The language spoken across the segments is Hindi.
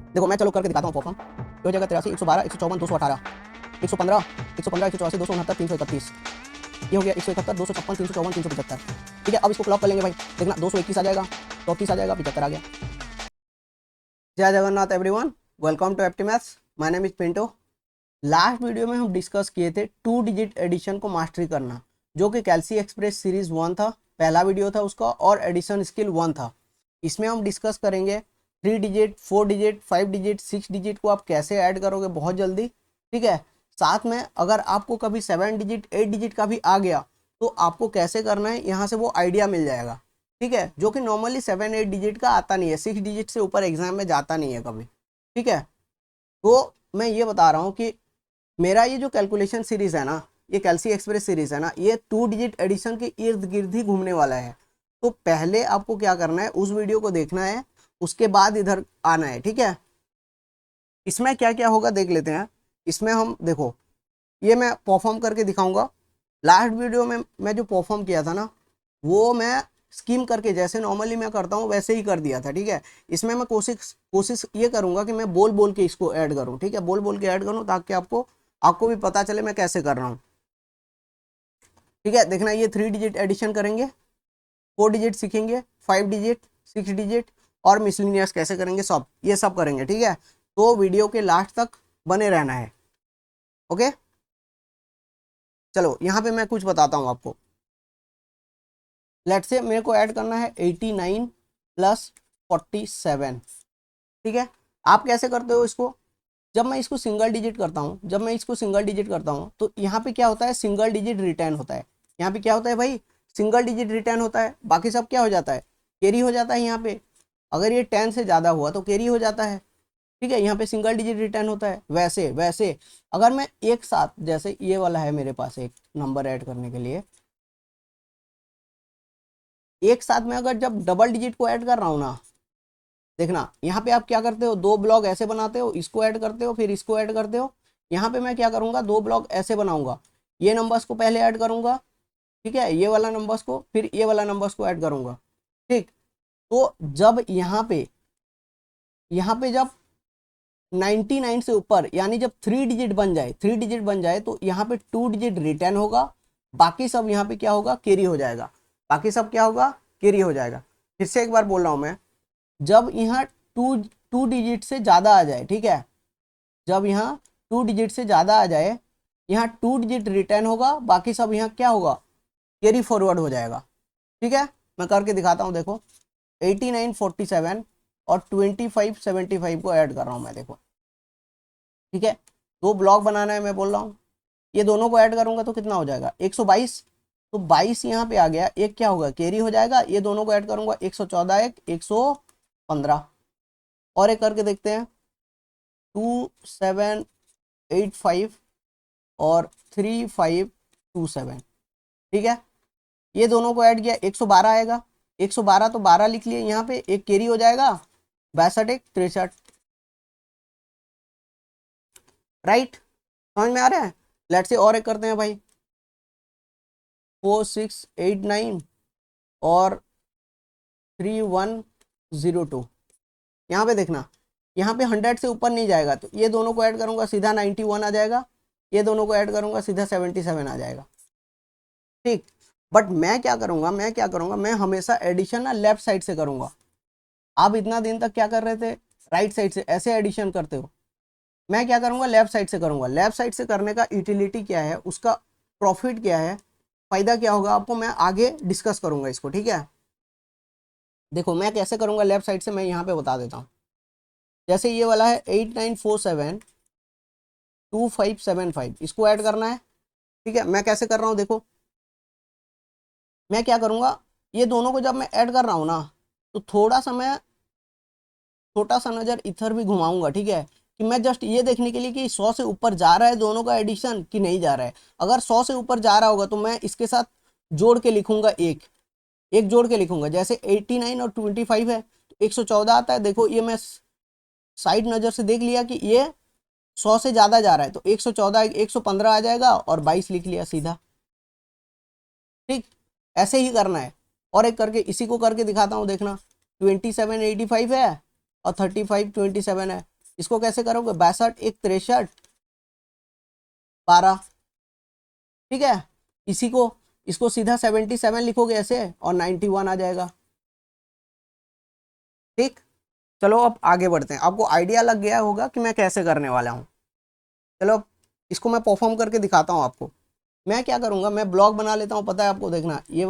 देखो मैं चलो करके दिखाता हूँ पॉपम। ये हो जाएगा 83, 112, 154, 218, 115, 115, 184, 269, 331। ये हो गया 171, 256, 354, 375। ठीक है, अब इसको क्लॉक कर लेंगे भाई। देखना 221 आ जाएगा, 34 आ जाएगा, 75 आ गया। जय Jagannath everyone, welcome to Apti maths. My name is Pinto. Last video में हम डिस्कस किए थे 2 डिजिट एडिशन को मास्टरी करना, जो कि कैल्सी एक्सप्रेस सीरीज 1 था, पहला वीडियो था उसका, और एडिशन स्किल 1 था। इसमें हम डिस्कस करेंगे 3 डिजिट, 4 डिजिट, 5 डिजिट, 6 डिजिट को आप कैसे ऐड करोगे बहुत जल्दी। ठीक है, साथ में अगर आपको कभी 7 डिजिट, 8 डिजिट का भी आ गया तो आपको कैसे करना है यहाँ से वो आइडिया मिल जाएगा। ठीक है, जो कि नॉर्मली 7-8 डिजिट का आता नहीं है, 6 डिजिट से ऊपर एग्जाम में जाता नहीं है कभी। ठीक है, तो मैं ये बता रहा हूँ कि मेरा ये जो कैलकुलेशन सीरीज है ना, ये कैल्सी एक्सप्रेस सीरीज है ना, ये 2 डिजिट एडिशन के इर्द गिर्द ही घूमने वाला है। तो पहले आपको क्या करना है, उस वीडियो को देखना है, उसके बाद इधर आना है। ठीक है, इसमें क्या क्या होगा देख लेते हैं। इसमें हम देखो, ये मैं परफॉर्म करके दिखाऊंगा। लास्ट वीडियो में मैं जो परफॉर्म किया था ना, वो मैं स्कीम करके जैसे नॉर्मली मैं करता हूँ वैसे ही कर दिया था। ठीक है, इसमें मैं कोशिश कोशिश ये करूंगा कि मैं बोल बोल के इसको ऐड करूँ। ठीक है, बोल बोल के ऐड करूँ ताकि आपको आपको भी पता चले मैं कैसे कर रहा हूँ। ठीक है, देखना, ये 3 डिजिट एडिशन करेंगे, 4 डिजिट सीखेंगे, 5 डिजिट, 6 डिजिट और मिसलिनियस कैसे करेंगे, सब ये सब करेंगे। ठीक है, तो वीडियो के लास्ट तक बने रहना है। ओके, चलो यहाँ पे मैं कुछ बताता हूँ आपको। लेट से मेरे को ऐड करना है 89 प्लस 47। ठीक है, आप कैसे करते हो इसको, जब मैं इसको सिंगल डिजिट करता हूँ, जब मैं इसको सिंगल डिजिट करता हूँ तो यहाँ पे क्या होता है, सिंगल डिजिट रिटर्न होता है। यहाँ पे क्या होता है भाई, सिंगल डिजिट रिटर्न होता है, बाकी सब क्या हो जाता है, कैरी हो जाता है। यहाँ पे अगर ये 10 से ज़्यादा हुआ तो कैरी हो जाता है। ठीक है, यहाँ पे सिंगल डिजिट रिटर्न होता है। वैसे वैसे अगर मैं एक साथ, जैसे ये वाला है मेरे पास एक नंबर ऐड करने के लिए, एक साथ में अगर जब डबल डिजिट को ऐड कर रहा हूँ ना, देखना यहाँ पे आप क्या करते हो, 2 ब्लॉक ऐसे बनाते हो, इसको ऐड करते हो, फिर इसको ऐड करते हो। यहाँ पे मैं क्या करूँगा, 2 ब्लॉक ऐसे बनाऊंगा, ये नंबर्स को पहले ऐड करूँगा। ठीक है, ये वाला नंबर्स को, फिर ये वाला नंबर्स को ऐड करूँगा। ठीक, तो जब यहाँ पे जब 99 से ऊपर, यानी जब 3 डिजिट बन जाए, 3 डिजिट बन जाए, तो यहाँ पे 2 डिजिट रिटर्न होगा, बाकी सब यहाँ पे क्या होगा, कैरी हो जाएगा। बाकी सब क्या होगा, कैरी हो जाएगा। फिर से एक बार बोल रहा हूँ मैं, जब यहाँ टू टू डिजिट से ज़्यादा आ जाए, ठीक है, जब यहाँ 2 डिजिट से ज़्यादा आ जाए, यहाँ 2 डिजिट रिटर्न होगा, बाकी सब यहाँ क्या होगा, कैरी फॉरवर्ड हो जाएगा। ठीक है, मैं करके दिखाता हूँ। देखो 89, 47 और 25, 75 को ऐड कर रहा हूँ मैं। देखो, ठीक है, 2 ब्लॉक बनाना है मैं बोल रहा हूँ, ये दोनों को ऐड करूंगा तो कितना हो जाएगा, 122। तो 22 यहाँ पे आ गया, एक क्या होगा, कैरी हो जाएगा। ये दोनों को ऐड करूंगा, 114, एक 115। और एक करके देखते हैं, 2785 और 3527। ठीक है, ये दोनों को ऐड किया, 112 आएगा। 112 तो 12 लिख लिए, यहाँ पे एक कैरी हो जाएगा, 62, एक 63। राइट, समझ में आ रहा है। लेट से और एक करते हैं भाई, 4689 और 3102। यहाँ पे देखना, यहाँ पे 100 से ऊपर नहीं जाएगा, तो ये दोनों को ऐड करूंगा सीधा 91 आ जाएगा, ये दोनों को ऐड करूंगा सीधा 77 आ जाएगा। ठीक, बट मैं क्या करूंगा, मैं हमेशा एडिशन ना लेफ्ट साइड से करूंगा। आप इतना दिन तक क्या कर रहे थे, राइट साइड से ऐसे एडिशन करते हो। मैं क्या करूंगा, लेफ्ट साइड से करूंगा। लेफ्ट साइड से करने का यूटिलिटी क्या है, उसका प्रॉफिट क्या है, फायदा क्या होगा आपको, मैं आगे डिस्कस करूंगा इसको। ठीक है, देखो मैं कैसे करूंगा लेफ्ट साइड से, मैं यहाँ पे बता देता हूँ। जैसे ये वाला है 89472575, इसको ऐड करना है। ठीक है, मैं कैसे कर रहा हूँ देखो, मैं क्या करूँगा, ये दोनों को जब मैं ऐड कर रहा हूँ ना, तो थोड़ा सा मैं छोटा सा नज़र इधर भी घुमाऊंगा। ठीक है, कि मैं जस्ट ये देखने के लिए कि 100 से ऊपर जा रहा है दोनों का एडिशन कि नहीं जा रहा है। अगर 100 से ऊपर जा रहा होगा तो मैं इसके साथ जोड़ के लिखूंगा, एक एक जोड़ के लिखूंगा। जैसे 89 और 25 है तो 114 आता है। देखो ये मैं साइड नज़र से देख लिया कि ये 100 से ज़्यादा जा रहा है, तो 114, 115 आ जाएगा और 22 लिख लिया सीधा। ठीक, ऐसे ही करना है। और एक करके इसी को करके दिखाता हूँ, देखना 2785 है और 3527 है, इसको कैसे करोगे, 62 एक 63 12, ठीक है। इसी को इसको सीधा 77 लिखोगे ऐसे और 91 आ जाएगा, ठीक। चलो अब आगे बढ़ते हैं, आपको आइडिया लग गया होगा कि मैं कैसे करने वाला हूँ। चलो अब इसको मैं परफॉर्म करके दिखाता हूँ आपको। मैं क्या करूँगा, मैं ब्लॉक बना लेता हूँ, पता है आपको, देखना ये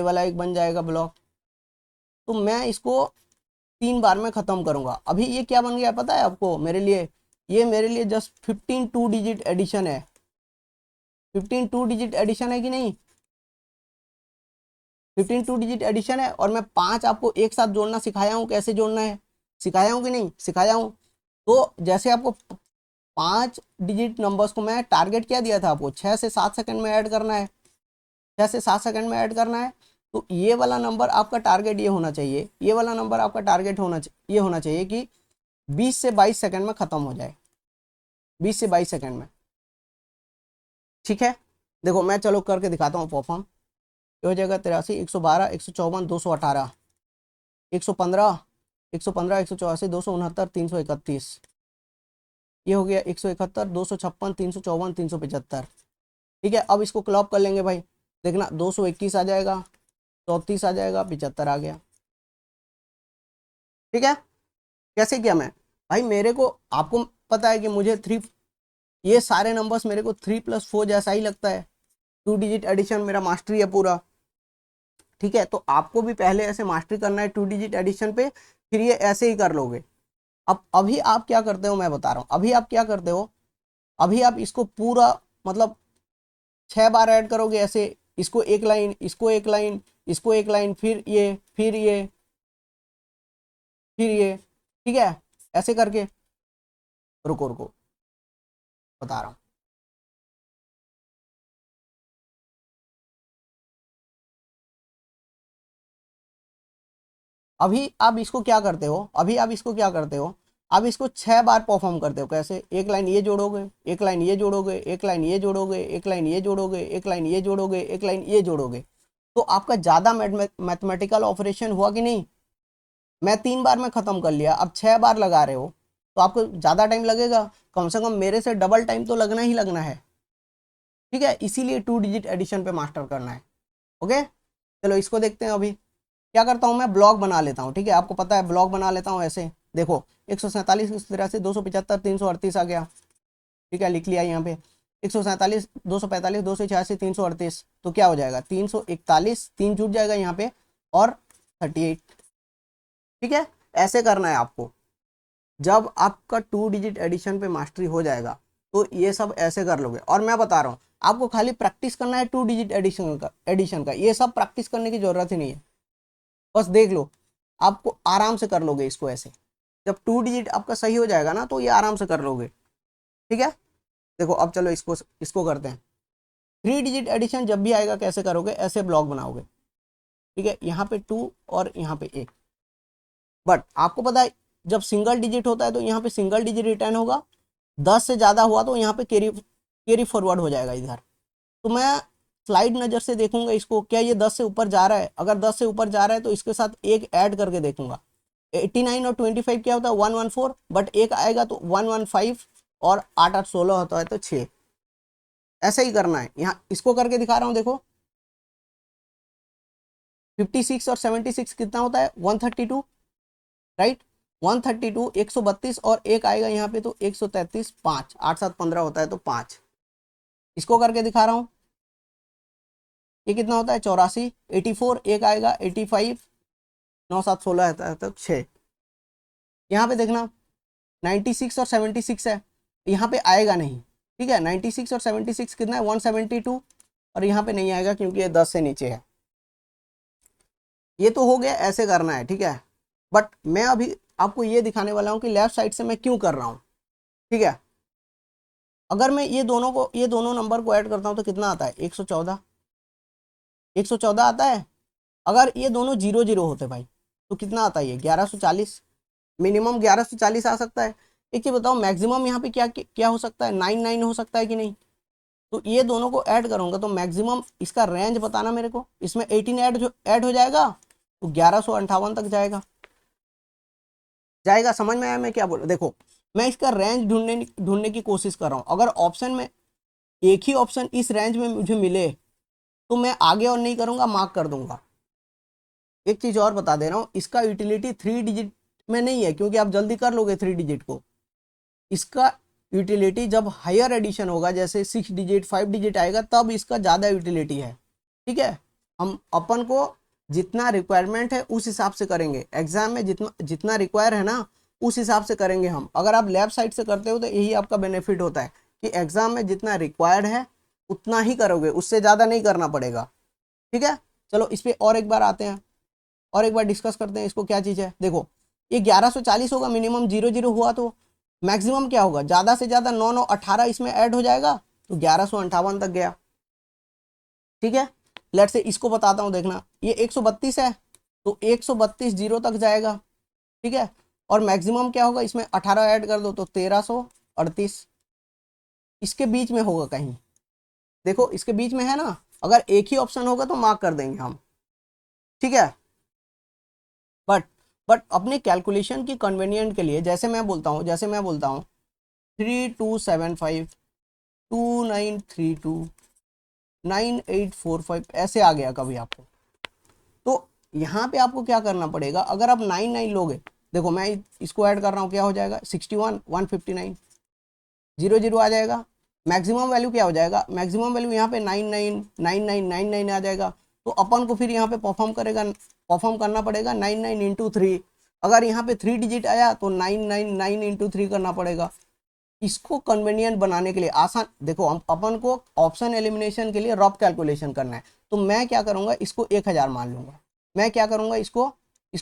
वाला एक बन जाएगा ब्लॉक। तो मैं इसको 3 बार में ख़त्म करूँगा। अभी ये क्या बन गया पता है आपको मेरे लिए, ये मेरे लिए जस्ट 15 टू डिजिट एडिशन है। 15 टू डिजिट एडिशन है कि नहीं, 15 टू डिजिट एडिशन है। और मैं 5 आपको एक साथ जोड़ना सिखाया हूँ, कैसे जोड़ना है सिखाया हूँ कि नहीं सिखाया हूँ। तो जैसे आपको 5 डिजिट नंबर्स को मैं टारगेट क्या दिया था आपको, 6 से 7 सेकंड में ऐड करना है, 6 से 7 सेकंड में ऐड करना है। तो ये वाला नंबर आपका टारगेट ये होना चाहिए, ये वाला नंबर आपका टारगेट ये होना चाहिए कि 20 से 22 सेकंड में ख़त्म हो जाए, 20 से 22 सेकंड में, ठीक है। देखो मैं चलो करके दिखाता हूँ परफॉर्म। ये हो जाएगा 83, 112, 154, 218, 115, 115, 184, 269, 331। ये हो गया 171, 256, 354, 375, ठीक है। अब इसको क्लॉप कर लेंगे भाई, देखना 221 आ जाएगा, 34 आ जाएगा, 75 आ गया, ठीक है। कैसे किया मैं भाई, मेरे को आपको पता है कि मुझे ये सारे नंबर्स मेरे को 3+4 जैसा ही लगता है। टू डिजिट एडिशन मेरा मास्टरी है पूरा, ठीक है। तो आपको भी पहले ऐसे मास्टरी करना है टू डिजिट एडिशन पे, फिर ये ऐसे ही कर लोगे। अब अभी आप क्या करते हो मैं बता रहा हूँ, अभी आप क्या करते हो, अभी आप इसको पूरा मतलब 6 बार ऐड करोगे ऐसे, इसको एक लाइन, इसको एक लाइन, इसको एक लाइन, फिर ये, फिर ये, फिर ये, ठीक है। ऐसे करके रुको रुको बता रहा हूँ। अभी आप इसको क्या करते हो, अभी आप इसको क्या करते हो, आप इसको 6 बार परफॉर्म करते हो। कैसे, एक लाइन ये जोड़ोगे, एक लाइन ये जोड़ोगे, एक लाइन ये जोड़ोगे, एक लाइन ये जोड़ोगे, एक लाइन ये जोड़ोगे, एक लाइन ये जोड़ोगे। तो आपका ज़्यादा मैथमेटिकल ऑपरेशन हुआ कि नहीं। मैं 3 बार में ख़त्म कर लिया, अब 6 बार लगा रहे हो तो आपको ज़्यादा टाइम लगेगा, कम से कम मेरे से डबल टाइम तो लगना ही लगना है, ठीक है। इसीलिए टू डिजिट एडिशन पे मास्टर करना है, ओके। चलो इसको देखते हैं। अभी क्या करता हूँ, मैं ब्लॉक बना लेता हूँ, ठीक है। आपको पता है ब्लॉक बना लेता हूँ ऐसे, देखो 147, 183, 275, 338 आ गया, ठीक है, लिख लिया यहाँ पे। 147, 245, 286, 338, तो क्या हो जाएगा 341, 3 जुट जाएगा यहाँ पे, और 38, ठीक है। ऐसे करना है आपको। जब आपका टू डिजिट एडिशन पे मास्टरी हो जाएगा तो ये सब ऐसे कर लोगे। और मैं बता रहा हूँ आपको खाली प्रैक्टिस करना है टू डिजिट एडिशन का, ये सब प्रैक्टिस करने की जरूरत ही नहीं है, बस देख लो, आपको आराम से कर लोगे इसको ऐसे। जब टू डिजिट आपका सही हो जाएगा ना तो ये आराम से कर लोगे, ठीक है। देखो अब चलो इसको इसको करते हैं। 3 डिजिट एडिशन जब भी आएगा कैसे करोगे, ऐसे ब्लॉक बनाओगे, ठीक है। यहाँ पे 2 और यहाँ पे 1। बट आपको पता है जब सिंगल डिजिट होता है तो यहाँ पे सिंगल डिजिट रिटर्न होगा, 10 से ज़्यादा हुआ तो यहाँ पे कैरी फॉरवर्ड हो जाएगा इधर। तो मैं स्लाइड नज़र से देखूंगा इसको, क्या ये 10 से ऊपर जा रहा है, अगर 10 से ऊपर जा रहा है तो इसके साथ एक ऐड करके देखूंगा। 89 और 25 क्या होता है 114, बट एक आएगा तो 115, और 8 8 16 होता है तो 6। ऐसा ही करना है, यहाँ इसको करके दिखा रहा हूँ, देखो 56 और 76 कितना होता है 132, राइट। 132, 132 और एक आएगा यहाँ पे तो 133, 5, 8 7 15 होता है तो 5। इसको करके दिखा रहा हूँ, ये कितना होता है 84, 84, एक आएगा 85, 9 7 16 होता है तो 6। यहाँ पे देखना 96 और 76 है, यहाँ पे आएगा नहीं, ठीक है। 96 और 76 कितना है 172, और यहाँ पे नहीं आएगा क्योंकि ये 10 से नीचे है। ये तो हो गया, ऐसे करना है, ठीक है। बट मैं अभी आपको ये दिखाने वाला हूँ कि लेफ्ट साइड से मैं क्यों कर रहा हूँ, ठीक है। अगर मैं ये दोनों नंबर को ऐड करता हूँ तो कितना आता है 114, 114 आता है। अगर ये दोनों 0 0 होते भाई तो कितना आता है ये 1140, मिनिमम 1140 आ सकता है। एक चीज बताओ, मैक्सिमम यहाँ पे क्या क्या हो सकता है 99 हो सकता है कि नहीं। तो ये दोनों को ऐड करूंगा तो मैक्सिमम इसका रेंज बताना मेरे को, इसमें 18 ऐड हो जाएगा तो 1158 तक जाएगा। जाएगा? समझ में आया मैं क्या बोल रहा? देखो मैं इसका रेंज ढूंढने की कोशिश कर रहा हूँ। अगर ऑप्शन में एक ही ऑप्शन इस रेंज में मुझे मिले तो मैं आगे और नहीं करूंगा, मार्क कर दूंगा। एक चीज और बता दे रहा हूँ, इसका यूटिलिटी 3 डिजिट में नहीं है, क्योंकि आप जल्दी कर लोगे 3 डिजिट को। इसका यूटिलिटी जब हायर एडिशन होगा, जैसे 6 डिजिट 5 डिजिट आएगा, तब इसका ज़्यादा यूटिलिटी है। ठीक है, हम अपन को जितना रिक्वायरमेंट है उस हिसाब से करेंगे। एग्जाम में जितना जितना रिक्वायर है ना, उस हिसाब से करेंगे हम। अगर आप लेफ्ट साइड से करते हो तो यही आपका बेनिफिट होता है कि एग्जाम में जितना रिक्वायर्ड है उतना ही करोगे, उससे ज़्यादा नहीं करना पड़ेगा। ठीक है, चलो इस पर और एक बार आते हैं और एक बार डिस्कस करते हैं इसको क्या चीज़ है। देखो ये 1140 होगा, मिनिमम 00 हुआ तो मैक्सिमम क्या होगा, ज़्यादा से ज़्यादा 9 9 18 इसमें ऐड हो जाएगा तो 1158 तक गया। ठीक है, लेट से इसको बताता हूँ, देखना ये 132 है तो 132 जीरो तक जाएगा। ठीक है, और मैक्सिमम क्या होगा, इसमें 18 ऐड कर दो तो 1338। इसके बीच में होगा कहीं, देखो इसके बीच में है ना। अगर एक ही ऑप्शन होगा तो मार्क कर देंगे हम। ठीक है, बट अपने कैलकुलेशन की कन्वीनियंट के लिए जैसे मैं बोलता हूँ 3275 2932 9845 ऐसे आ गया कभी आपको, तो यहाँ पे आपको क्या करना पड़ेगा। अगर आप 99 लोगे, देखो मैं इसको ऐड कर रहा हूँ, क्या हो जाएगा 61 159 00 आ जाएगा। मैक्सिमम वैल्यू क्या हो जाएगा, मैक्सिमम वैल्यू यहाँ पे 999999 आ जाएगा। तो अपन को फिर यहाँ पे परफॉर्म करना पड़ेगा 99 इंटू 3। अगर यहाँ पे 3 डिजिट आया तो 999 इंटू 3 करना पड़ेगा। इसको कन्वीनियंट बनाने के लिए आसान, देखो हम अपन को ऑप्शन एलिमिनेशन के लिए रफ कैलकुलेशन करना है, तो मैं क्या करूँगा, इसको 1000 मान लूँगा। मैं क्या करूँगा, इसको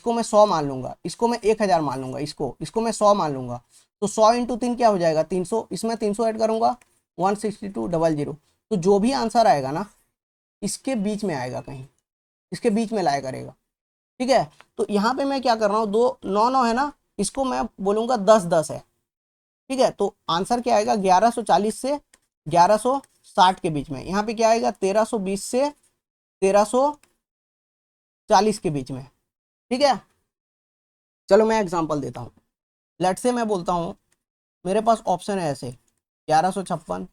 मैं 100 मान लूँगा, इसको मैं 1000 मान लूँगा, इसको मैं 100 मान लूँगा। तो 100 इंटू 3 क्या हो जाएगा 300, इसमें 300 ऐड करूँगा 16200। तो जो भी आंसर आएगा ना इसके बीच में आएगा, कहीं इसके बीच में लाया करेगा। ठीक है, तो यहाँ पे मैं क्या कर रहा हूँ, 2 9 9 है ना, इसको मैं बोलूँगा 10 10 है। ठीक है, तो आंसर क्या आएगा 1140 से 1160 के बीच में। यहाँ पे क्या आएगा 1320 से 1340 के बीच में। ठीक है, चलो मैं एग्जांपल देता हूँ। लेट से मैं बोलता हूँ मेरे पास ऑप्शन है ऐसे 1156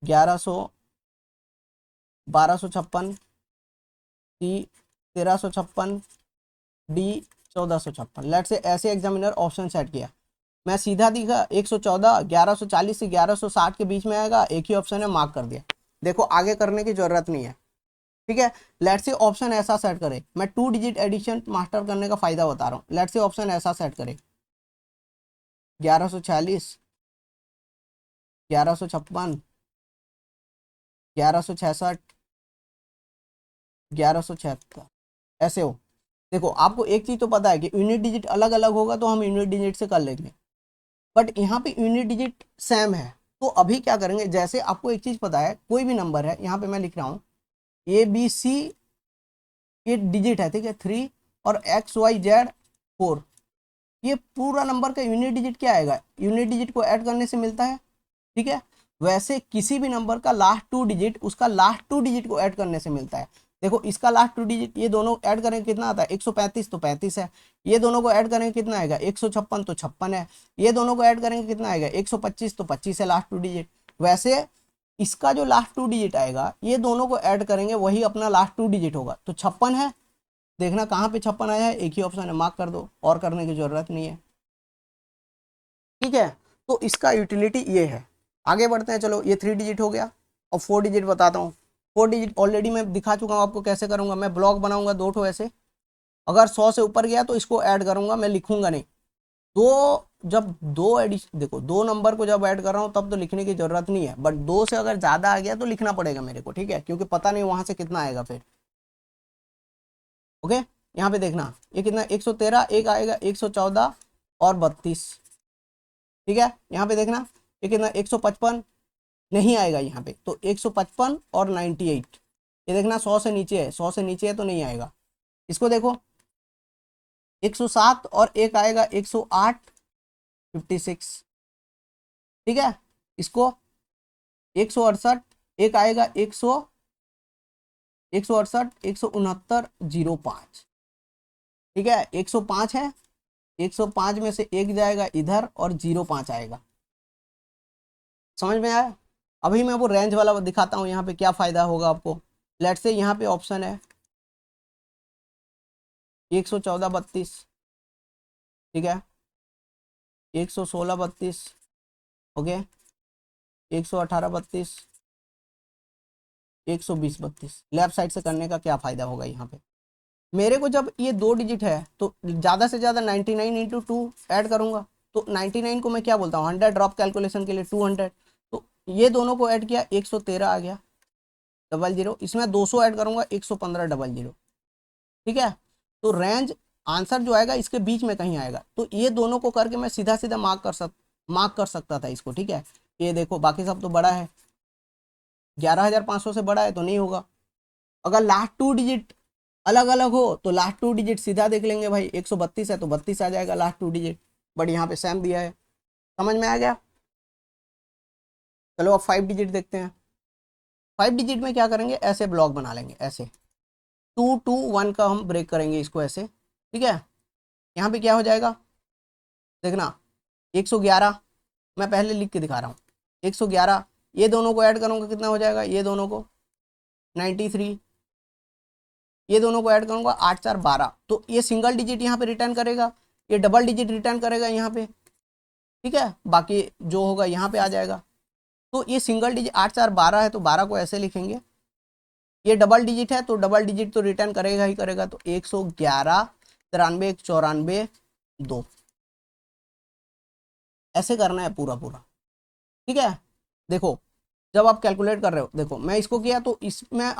1100 1256 सी 1356 डी 1456। लेट से ऐसे एग्जामिनर ऑप्शन सेट किया, मैं सीधा दिखा 114 1140 से 1160 के बीच में आएगा, एक ही ऑप्शन है, मार्क कर दिया। देखो आगे करने की जरूरत नहीं है। ठीक है, लेट से ऑप्शन ऐसा सेट करे, मैं 2 डिजिट एडिशन मास्टर करने का फायदा बता रहा हूँ। लेट से ऑप्शन ऐसा सेट करे 1146 1156 1166 1176 ऐसे हो। देखो आपको एक चीज तो पता है कि यूनिट डिजिट अलग अलग होगा तो हम यूनिट डिजिट से कर लेंगे, बट यहाँ पे यूनिट डिजिट सेम है। तो अभी क्या करेंगे, जैसे आपको एक चीज पता है, कोई भी नंबर है, यहाँ पे मैं लिख रहा हूँ ABC, ये डिजिट है, ठीक है 3 और XYZ 4, ये पूरा नंबर का यूनिट डिजिट क्या आएगा, यूनिट डिजिट को ऐड करने से मिलता है। ठीक है, वैसे किसी भी नंबर का लास्ट 2 डिजिट उसका लास्ट 2 डिजिट को ऐड करने से मिलता है। देखो इसका लास्ट 2 डिजिट, ये दोनों ऐड करेंगे कितना आता है 135 तो 35 है, ये दोनों को ऐड करेंगे कितना आएगा 156 तो 56 है, ये दोनों को ऐड करेंगे कितना आएगा 125 तो 25 है लास्ट 2 डिजिट। वैसे इसका जो लास्ट 2 डिजिट आएगा ये दोनों को ऐड करेंगे वही अपना लास्ट 2 डिजिट होगा, तो 56 है। देखना कहाँ पे 56 आया है, एक ही ऑप्शन है, मार्क कर दो, और करने की जरूरत नहीं है। ठीक है, तो इसका यूटिलिटी ये है। आगे बढ़ते हैं, चलो ये 3 डिजिट हो गया, और 4 डिजिट बताता हूँ। 4 डिजिट ऑलरेडी मैं दिखा चुका हूँ आपको कैसे करूँगा। मैं ब्लॉक बनाऊंगा 2 ठो ऐसे, अगर 100 से ऊपर गया तो इसको ऐड करूंगा, मैं लिखूंगा नहीं। जब दो एडिशन, देखो 2 नंबर को जब ऐड कर रहा हूँ तब तो लिखने की जरूरत नहीं है, बट 2 से अगर ज्यादा आ गया तो लिखना पड़ेगा मेरे को। ठीक है, क्योंकि पता नहीं वहां से कितना आएगा फिर। ओके, यहाँ पे देखना ये कितना 113, एक आएगा 114 और 32। ठीक है, यहाँ पे देखना ये कितना 155 नहीं आएगा यहाँ पे, तो 155 और 98। ये देखना 100 से नीचे है, 100 से नीचे है तो नहीं आएगा। इसको देखो 107 और एक आएगा 108 56। ठीक है, इसको 168 एक आएगा 168 169 05। ठीक है, 105 है 105 में से एक जाएगा इधर और 05 आएगा। समझ में आया? अभी मैं वो रेंज वाला दिखाता हूँ यहाँ पे क्या फायदा होगा आपको। लेट से यहाँ पे ऑप्शन है 114 32, ठीक है, 116 32, ओके, 118 32, 120 32। लेफ्ट साइड से करने का क्या फायदा होगा यहाँ पे, मेरे को जब ये 2 डिजिट है तो ज़्यादा से ज़्यादा 99 × 2 ऐड करूँगा। तो 99 को मैं क्या बोलता हूँ, 100 ड्रॉप कैलकुलेशन के लिए 200, तो ये दोनों को ऐड किया 113 आ गया 00, इसमें 200 ऐड करूँगा 115 00, ठीक है। तो रेंज आंसर जो आएगा इसके बीच में कहीं आएगा। तो ये दोनों को करके मैं सीधा सीधा मार्क कर सकता था इसको, ठीक है। ये देखो बाकी सब तो बड़ा है, 11,500 से बड़ा है तो नहीं होगा। अगर लास्ट 2 डिजिट अलग अलग हो तो लास्ट 2 डिजिट सीधा देख लेंगे भाई, 132 है तो 32 आ जाएगा लास्ट 2 डिजिट, बट यहाँ पे सेम दिया है। समझ में आ गया? चलो अब 5 डिजिट देखते हैं। 5 डिजिट में क्या करेंगे, ऐसे ब्लॉक बना लेंगे, ऐसे 2 2 1 का हम ब्रेक करेंगे इसको ऐसे, ठीक है। यहाँ पे क्या हो जाएगा देखना, 111, मैं पहले लिख के दिखा रहा हूँ, 111, ये दोनों को ऐड करूँगा कितना हो जाएगा, ये दोनों को 93, ये दोनों को ऐड करूँगा 8 4 12, तो ये सिंगल डिजिट यहाँ पे रिटर्न करेगा, ये डबल डिजिट रिटर्न करेगा यहाँ पे, ठीक है। बाकी जो होगा यहाँ पे आ जाएगा। तो ये सिंगल डिजिट 8 4 12 है तो 12 को ऐसे लिखेंगे, ये डबल डिजिट है तो डबल डिजिट तो रिटर्न करेगा ही करेगा, तो 111 93 94 2, ऐसे करना है पूरा पूरा, ठीक है। देखो जब आप कैलकुलेट कर रहे हो, देखो मैं इसको किया तो इसमें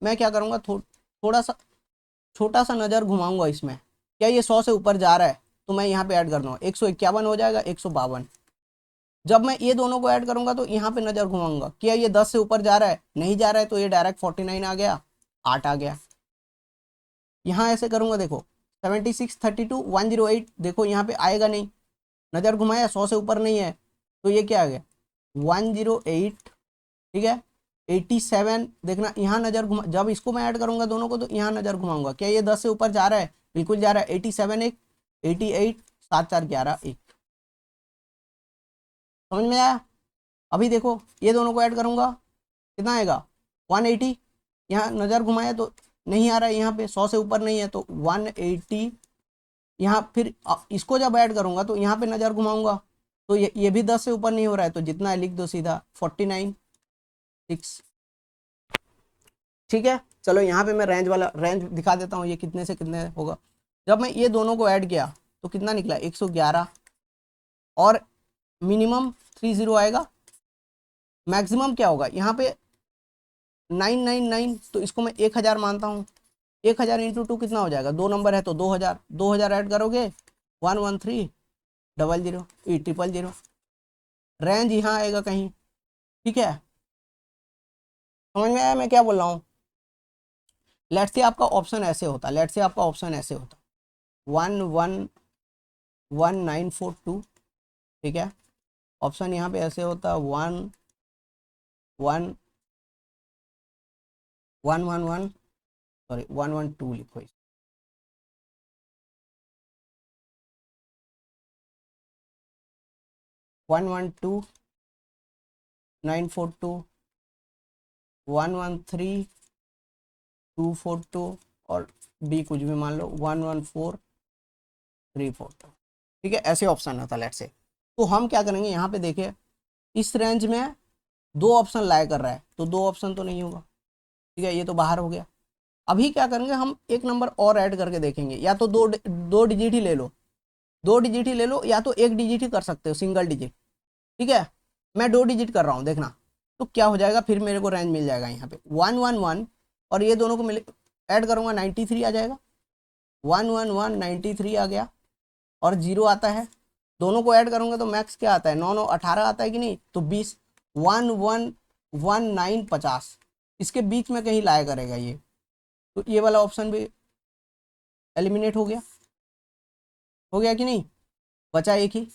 मैं क्या करूँगा, थोड़ा सा छोटा सा नज़र घुमाऊंगा इसमें, क्या ये 100 से ऊपर जा रहा है तो मैं यहाँ पे ऐड कर दूँगा, 151 हो जाएगा 152। जब मैं ये दोनों को ऐड करूँगा तो यहाँ पे नज़र घुमाऊंगा, क्या ये 10 से ऊपर जा रहा है, नहीं जा रहा है तो ये डायरेक्ट 49 आ गया, 8 आ गया। यहाँ ऐसे करूँगा, देखो 76 32 108, देखो यहाँ पे आएगा नहीं, नज़र घुमाया 100 से ऊपर नहीं है तो ये क्या आ गया 108, ठीक है। 87, देखना यहाँ नज़र घुमा, जब इसको मैं ऐड करूँगा दोनों को तो यहाँ नज़र घुमाऊंगा, क्या ये 10 से ऊपर जा रहा है, बिल्कुल जा रहा है, 87 1, 88 7 4 11 1। समझ में आया? अभी देखो ये दोनों को ऐड करूँगा कितना आएगा 180, यहाँ नज़र घुमाया तो नहीं आ रहा है, यहाँ पे 100 से ऊपर नहीं है तो 180, यहाँ फिर इसको जब ऐड करूँगा तो यहाँ पे नज़र घुमाऊंगा तो ये भी 10 से ऊपर नहीं हो रहा है, तो जितना है लिख दो सीधा 49 6, ठीक है। चलो यहाँ पे मैं रेंज दिखा देता हूँ, ये कितने से कितने होगा। जब मैं ये दोनों को ऐड किया तो कितना निकला 111, और मिनिमम 30 आएगा, मैक्सिमम क्या होगा यहाँ पे 999, तो इसको मैं 1000 मानता हूँ, 1000 × 2 कितना हो जाएगा, 2 नंबर है तो 2000, 2000 ऐड करोगे 113 00 000, रेंज यहाँ आएगा कहीं, ठीक है। समझ में आया मैं क्या बोल रहा हूँ? लेट्स से आपका ऑप्शन ऐसे होता, 1 1 1942, ठीक है। ऑप्शन यहाँ पे ऐसे होता 1 1 1 सॉरी 112 लिखो, 112 942 113 242 और डी कुछ भी मान लो 114 342, ठीक है। ऐसे ऑप्शन होता लेट से। तो हम क्या करेंगे यहाँ पे देखिए, इस रेंज में 2 ऑप्शन लाया कर रहा है तो 2 ऑप्शन तो नहीं होगा, ठीक है, ये तो बाहर हो गया। अभी क्या करेंगे, हम एक नंबर और ऐड करके देखेंगे, या तो दो डिजिट ही ले लो, 2 डिजिट ही ले लो, या तो 1 डिजिट ही कर सकते हो सिंगल डिजिट, ठीक है। मैं 2 डिजिट कर रहा हूँ, देखना तो क्या हो जाएगा, फिर मेरे को रेंज मिल जाएगा यहाँ पे 111, और ये दोनों को मिले ऐड करूँगा 93 आ जाएगा, 111 93 आ गया, और 0 आता है, दोनों को ऐड करूँगा तो मैक्स क्या आता है 9 9 18 आता है कि नहीं, तो 20 1119 50, इसके बीच में कहीं लाया करेगा ये, तो ये वाला ऑप्शन भी एलिमिनेट हो गया कि नहीं, बचा एक ही।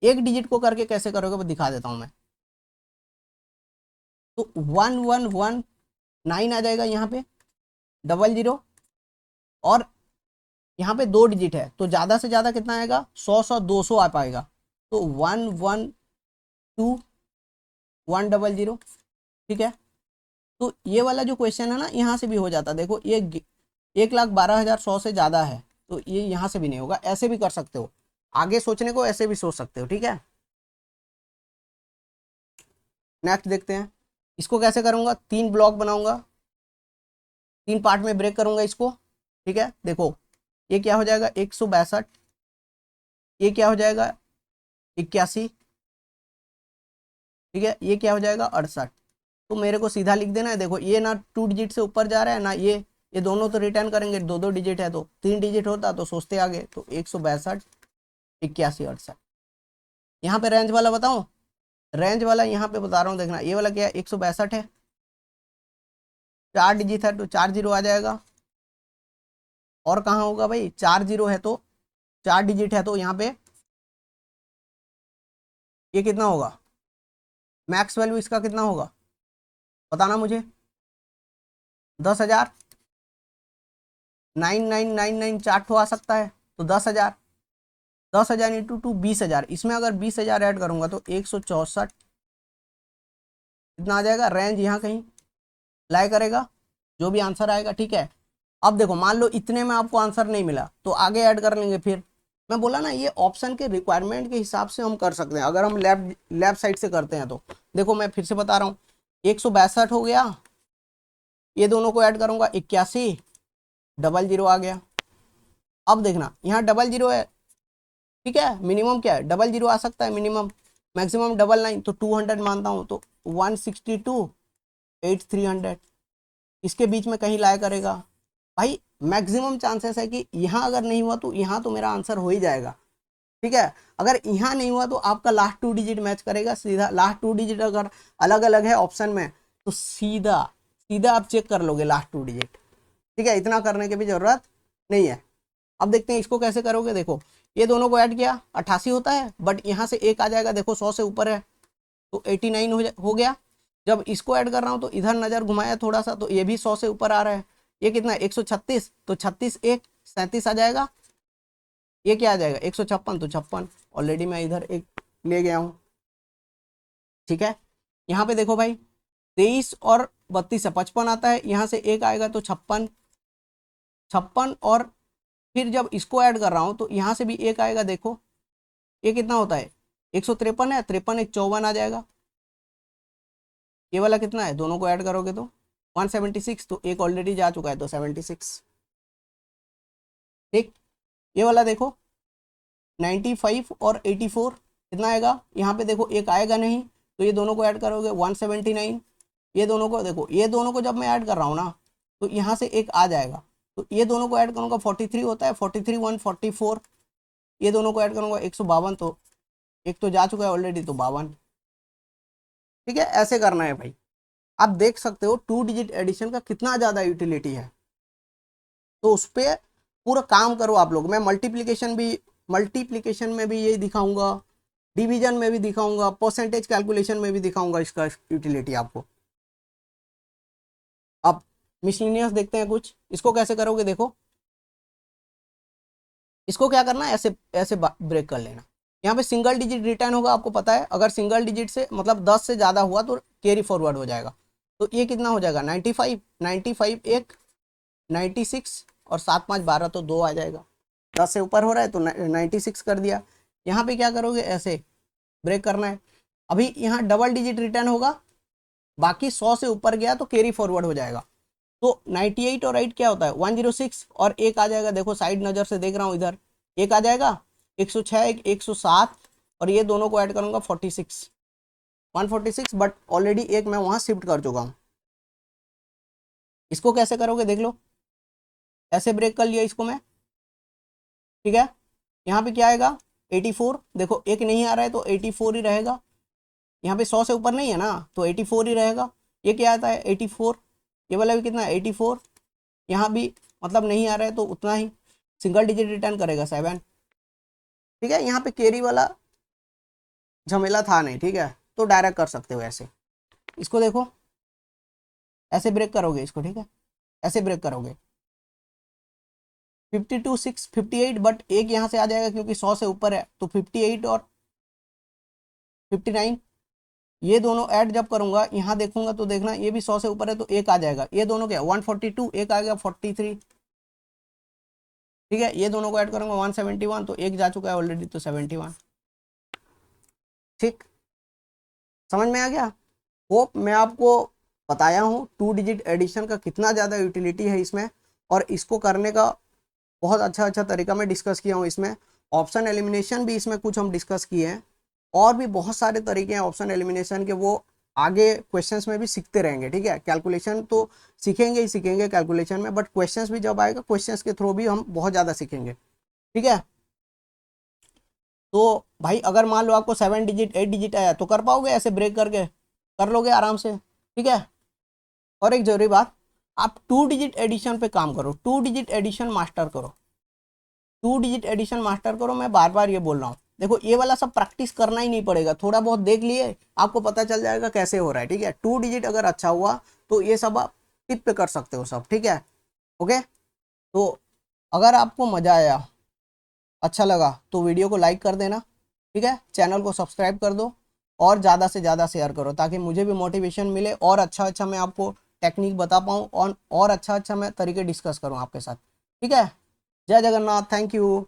1 डिजिट को करके कैसे करोगे वो दिखा देता हूँ मैं। तो 1119 आ जाएगा यहाँ पे 00, और यहाँ पे 2 डिजिट है तो ज़्यादा से ज़्यादा कितना आएगा, 100 200 आ पाएगा। तो 112 100, ठीक है। तो ये वाला जो क्वेश्चन है ना, यहाँ से भी हो जाता, देखो ये 1,12,100 से ज़्यादा है तो ये यहाँ से भी नहीं होगा, ऐसे भी कर सकते हो, आगे सोचने को ऐसे भी सोच सकते हो, ठीक है। नेक्स्ट देखते हैं, इसको कैसे करूँगा, 3 ब्लॉक बनाऊंगा, 3 पार्ट में ब्रेक करूंगा इसको, ठीक है। देखो ये क्या हो जाएगा 162, ये क्या हो जाएगा 81, ठीक है, ये क्या हो जाएगा 68। तो मेरे को सीधा लिख देना है, देखो ये ना 2 डिजिट से ऊपर जा रहा है ना ये दोनों तो रिटर्न करेंगे, 2 डिजिट है तो 3 डिजिट होता तो सोचते आगे, तो 162 81 68। यहाँ पे रेंज वाला बताऊं, रेंज वाला यहाँ पे बता रहा हूँ, देखना ये वाला क्या है 162 है, 4 डिजिट है तो 4 जीरो आ जाएगा, और कहाँ होगा भाई 4 जीरो है तो 4 डिजिट है तो यहाँ पे ये कितना होगा, मैक्स वैल्यू इसका कितना होगा बताना मुझे, 10,000, 9999 4 ठो आ सकता है तो 10,000, 10,000 इंटू 2 20,000, इसमें अगर 20,000 ऐड करूंगा तो 164 इतना आ जाएगा, रेंज यहाँ कहीं लाई करेगा, जो भी आंसर आएगा, ठीक है। अब देखो मान लो इतने में आपको आंसर नहीं मिला तो आगे ऐड कर लेंगे, फिर मैं बोला ना ये ऑप्शन के रिक्वायरमेंट के हिसाब से हम कर सकते हैं, अगर हम लैब साइड से करते हैं तो देखो मैं फिर से बता रहा हूँ, 162 हो गया, ये दोनों को ऐड करूंगा 81, डबल जीरो आ गया। अब देखना यहाँ डबल जीरो है, ठीक है, मिनिमम क्या है डबल जीरो आ सकता है मिनिमम, मैक्सिमम 99, तो 200 मानता हूँ, तो 162 8 300 इसके बीच में कहीं लाया करेगा भाई, मैक्सिमम चांसेस है कि यहाँ अगर नहीं हुआ तो यहाँ तो मेरा आंसर हो ही जाएगा, ठीक है। अगर यहाँ नहीं हुआ तो आपका लास्ट 2 डिजिट मैच करेगा सीधा, लास्ट 2 डिजिट अगर अलग अलग है ऑप्शन में तो सीधा सीधा आप चेक कर लोगे लास्ट 2 डिजिट, ठीक है, इतना करने की भी जरूरत नहीं है। अब देखते हैं इसको कैसे करोगे, देखो ये दोनों को ऐड किया 88 होता है, बट यहाँ से एक आ जाएगा, देखो 100 से ऊपर है तो 89 हो गया। जब इसको ऐड कर रहा हूँ तो इधर नजर घुमाया थोड़ा सा तो ये भी 100 से ऊपर आ रहा है, ये कितना है 136, तो 36 एक 37 आ जाएगा, ये क्या आ जाएगा 156, तो 56 ऑलरेडी मैं इधर एक ले गया हूँ, ठीक है। यहाँ पे देखो भाई 23 और 32 से 55 आता है, यहाँ से एक आएगा तो 56, 56 और फिर जब इसको ऐड कर रहा हूँ तो यहाँ से भी एक आएगा, देखो ये कितना होता है 153 है, 53 एक 54 आ जाएगा, ये वाला कितना है दोनों को ऐड करोगे तो 176, तो एक ऑलरेडी जा चुका है तो 76, ठीक। ये वाला देखो 95 और 84 कितना आएगा, यहाँ पे देखो एक आएगा नहीं तो ये दोनों को ऐड करोगे 179, ये दोनों को देखो, ये दोनों को जब मैं ऐड कर रहा हूँ ना तो यहाँ से एक आ जाएगा, तो ये दोनों को ऐड करूँगा 43 होता है, 43 144, ये दोनों को ऐड करूँगा 152, तो एक तो जा चुका है ऑलरेडी तो 52, ठीक है। ऐसे करना है भाई, आप देख सकते हो 2 डिजिट एडिशन का कितना ज़्यादा यूटिलिटी है, तो उस पर पूरा काम करो आप लोग। मैं मल्टीप्लिकेशन में भी यही दिखाऊंगा, डिवीजन में भी दिखाऊंगा, परसेंटेज कैलकुलेशन में भी दिखाऊंगा इसका यूटिलिटी आपको। अब मिसलिनियस देखते हैं कुछ, इसको कैसे करोगे, देखो इसको क्या करना है, ऐसे ऐसे ब्रेक कर लेना, यहाँ पे सिंगल डिजिट रिटर्न होगा, आपको पता है अगर सिंगल डिजिट से मतलब 10 से ज़्यादा हुआ तो कैरी फॉरवर्ड हो जाएगा, तो ये कितना हो जाएगा 95, 95 एक 96 और 7 5 12 तो 2 आ जाएगा, 10 से ऊपर हो रहा है तो 96 कर दिया। यहाँ पे क्या करोगे, ऐसे ब्रेक करना है, अभी यहाँ डबल डिजिट रिटर्न होगा, बाकी 100 से ऊपर गया तो कैरी फॉरवर्ड हो जाएगा, तो 98 और 8 क्या होता है 106, और एक आ जाएगा, देखो साइड नज़र से देख रहा हूँ इधर एक आ जाएगा 106 एक 107, और ये दोनों को ऐड करूँगा 46 146, बट ऑलरेडी एक मैं वहाँ शिफ्ट कर चुका हूँ। इसको कैसे करोगे देख लो, ऐसे ब्रेक कर लिया इसको मैं, ठीक है। यहाँ पे क्या आएगा 84, देखो एक नहीं आ रहा है तो 84 ही रहेगा, यहाँ पे 100 से ऊपर नहीं है ना तो 84 ही रहेगा, ये क्या आता है 84, ये वाला भी कितना है 84, यहाँ भी मतलब नहीं आ रहा है तो उतना ही, सिंगल डिजिट रिटर्न करेगा 7, ठीक है। यहाँ पे कैरी वाला झमेला था नहीं, ठीक है, तो डायरेक्ट कर सकते हो ऐसे। इसको देखो ऐसे ब्रेक करोगे इसको, ठीक है, ऐसे ब्रेक करोगे, 52 6 58, बट एक यहाँ से आ जाएगा क्योंकि 100 से ऊपर है, तो 58 और 59, ये दोनों ऐड जब करूंगा यहाँ देखूंगा तो देखना ये भी 100 से ऊपर है, तो एक आ जाएगा, ये दोनों क्या 142, एक आ गया 43, ठीक है। ये दोनों को ऐड करूंगा 171, तो एक जा चुका है ऑलरेडी, तो 71। ठीक, समझ में आ गया। होप मैं आपको बताया हूँ 2 डिजिट एडिशन का कितना ज़्यादा यूटिलिटी है इसमें, और इसको करने का बहुत अच्छा तरीका मैं डिस्कस किया हूँ इसमें। ऑप्शन एलिमिनेशन भी इसमें कुछ हम डिस्कस किए हैं, और भी बहुत सारे तरीके हैं ऑप्शन एलिमिनेशन के, वो आगे क्वेश्चंस में भी सीखते रहेंगे, ठीक है। कैलकुलेशन तो सीखेंगे ही सीखेंगे कैलकुलेशन में, बट क्वेश्चंस भी जब आएगा क्वेश्चंस के थ्रू भी हम बहुत ज़्यादा सीखेंगे, ठीक है। तो भाई अगर मान लो आपको 7 डिजिट 8 डिजिट आया तो कर पाओगे ऐसे ब्रेक करके, कर लोगे आराम से, ठीक है। और एक जरूरी बात, आप 2 डिजिट एडिशन पे काम करो, 2 डिजिट एडिशन मास्टर करो, 2 डिजिट एडिशन मास्टर करो। मैं बार बार ये बोल रहा हूँ, देखो ये वाला सब प्रैक्टिस करना ही नहीं पड़ेगा, थोड़ा बहुत देख लिए आपको पता चल जाएगा कैसे हो रहा है, ठीक है। 2 डिजिट अगर अच्छा हुआ तो ये सब आप टिप पे कर सकते हो सब, ठीक है। ओके, तो अगर आपको मजा आया, अच्छा लगा, तो वीडियो को लाइक कर देना, ठीक है। चैनल को सब्सक्राइब कर दो, और ज़्यादा से ज़्यादा शेयर करो, ताकि मुझे भी मोटिवेशन मिले, और अच्छा मैं आपको टेक्निक बता पाऊँ, और अच्छा मैं तरीके डिस्कस करूँ आपके साथ, ठीक है। जय जगन्नाथ, थैंक यू।